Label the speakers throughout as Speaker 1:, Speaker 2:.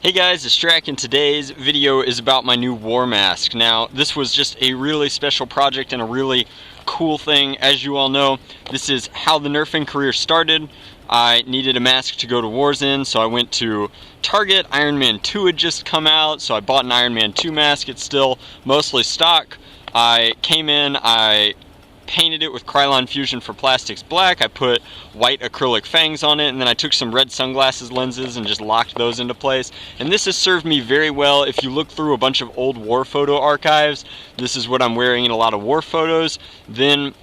Speaker 1: Hey guys, it's Strack, and today's video is about my new war mask. Now, this was just a really special project and a really cool thing. As you all know, this is how the nerfing career started. I needed a mask to go to wars in, so I went to Target. Iron Man 2 had just come out, so I bought an Iron Man 2 mask. It's still mostly stock. I came in, I painted it with Krylon Fusion for Plastics Black. I put white acrylic fangs on it, and then I took some red sunglasses lenses and just locked those into place. And this has served me very well. If you look through a bunch of old war photo archives, this is what I'm wearing in a lot of war photos. Then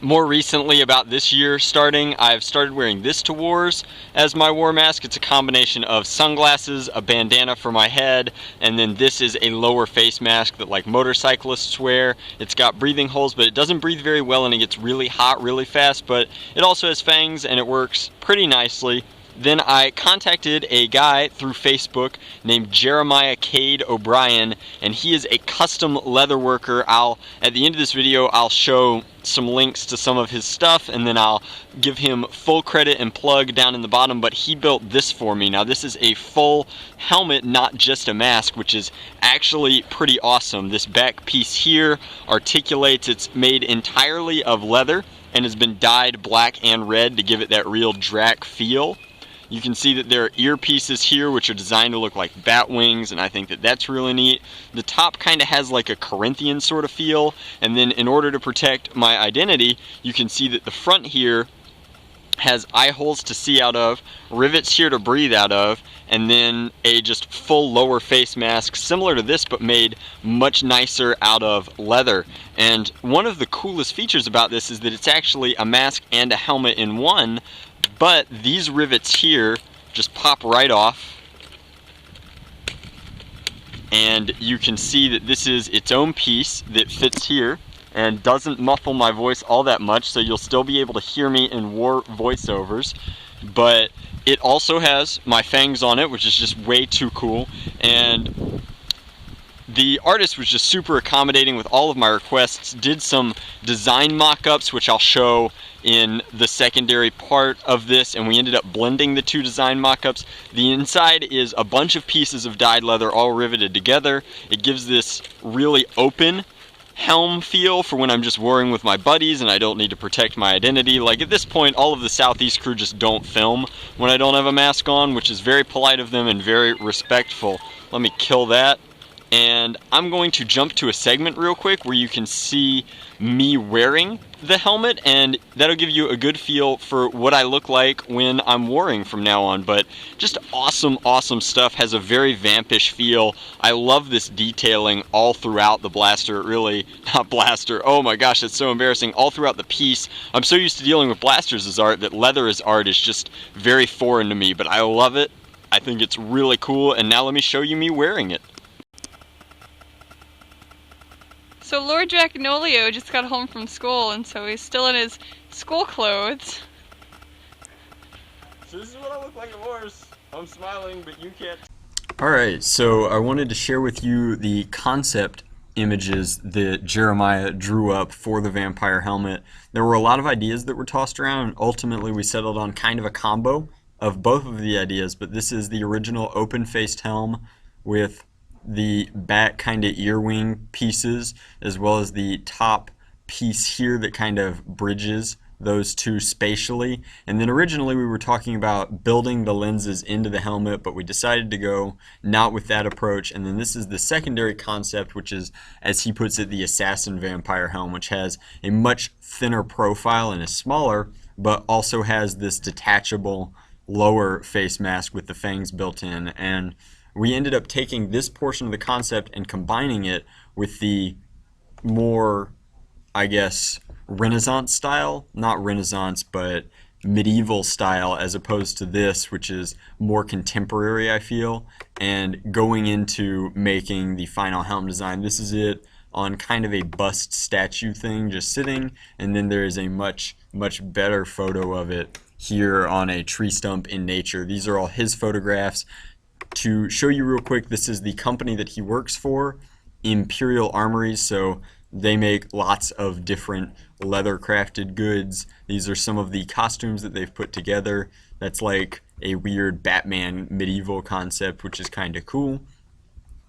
Speaker 1: more recently, about this year starting, I've started wearing this to wars as my war mask. It's a combination of sunglasses, a bandana for my head, and then this is a lower face mask that like motorcyclists wear. It's got breathing holes, but it doesn't breathe very well and it gets really hot really fast, but it also has fangs and it works pretty nicely. Then I contacted a guy through Facebook named Jeremiah Cade O'Brien, and he is a custom leather worker. At the end of this video, I'll show some links to some of his stuff, and then I'll give him full credit and plug down in the bottom, but he built this for me. Now, this is a full helmet, not just a mask, which is actually pretty awesome. This back piece here articulates. It's made entirely of leather and has been dyed black and red to give it that real Drac feel. You can see that there are earpieces here which are designed to look like bat wings, and I think that that's really neat. The top kind of has like a Corinthian sort of feel, and then in order to protect my identity, you can see that the front here has eye holes to see out of, rivets here to breathe out of, and then a just full lower face mask similar to this but made much nicer out of leather. And one of the coolest features about this is that it's actually a mask and a helmet in one, but these rivets here just pop right off, and you can see that this is its own piece that fits here and doesn't muffle my voice all that much, so you'll still be able to hear me in war voiceovers. But it also has my fangs on it, which is just way too cool, and the artist was just super accommodating with all of my requests, did some design mock-ups, which I'll show in the secondary part of this, and we ended up blending the two design mock-ups. The inside is a bunch of pieces of dyed leather all riveted together. It gives this really open helm feel for when I'm just warring with my buddies and I don't need to protect my identity. Like at this point, all of the Southeast crew just don't film when I don't have a mask on, which is very polite of them and very respectful. Let me kill that. And I'm going to jump to a segment real quick where you can see me wearing the helmet, and that'll give you a good feel for what I look like when I'm warring from now on. But just awesome stuff. Has a very vampish feel. I love this detailing all throughout the blaster. Really, not blaster, oh my gosh, it's so embarrassing. All throughout the piece. I'm so used to dealing with blasters as art that leather as art is just very foreign to me, but I love it. I think it's really cool, and now let me show you me wearing it.
Speaker 2: So Lord Draconolio just got home from school, and so he's still in his school clothes.
Speaker 1: So this is what I look like at wars. I'm smiling, but you can't. Alright, so I wanted to share with you the concept images that Jeremiah drew up for the vampire helmet. There were a lot of ideas that were tossed around, and ultimately we settled on kind of a combo of both of the ideas, but this is the original open-faced helm with the back kind of earwing pieces, as well as the top piece here that kind of bridges those two spatially. And then originally we were talking about building the lenses into the helmet, but we decided to go not with that approach. And then this is the secondary concept, which is, as he puts it, the assassin vampire helm, which has a much thinner profile and is smaller, but also has this detachable lower face mask with the fangs built in. And we ended up taking this portion of the concept and combining it with the more, I guess, Renaissance style, not Renaissance, but medieval style, as opposed to this, which is more contemporary, I feel, and going into making the final helm design. This is it on kind of a bust statue thing, just sitting, and then there is a much better photo of it here on a tree stump in nature. These are all his photographs. To show you real quick, this is the company that he works for, Imperial Armories. So They make lots of different leather crafted goods. These are some of the costumes that they've put together. That's like a weird Batman medieval concept, which is kind of cool.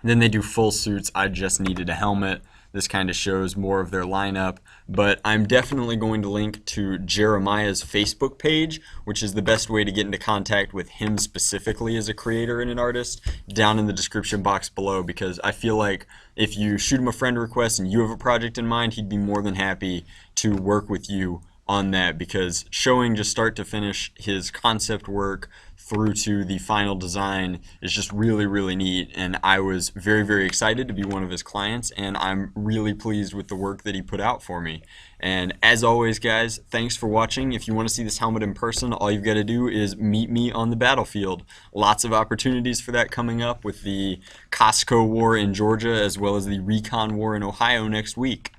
Speaker 1: Then they do full suits. I just needed a helmet. This kind of shows more of their lineup, but I'm definitely going to link to Jeremiah's Facebook page, which is the best way to get into contact with him specifically as a creator and an artist, down in the description box below, because I feel like if you shoot him a friend request and you have a project in mind, he'd be more than happy to work with you on that, because showing just start to finish his concept work through to the final design is just really, really neat. And I was very, very excited to be one of his clients, and I'm really pleased with the work that he put out for me. And as always, guys, thanks for watching. If you want to see this helmet in person, all you've got to do is meet me on the battlefield. Lots of opportunities for that coming up with the Costco War in Georgia, as well as the Recon War in Ohio next week.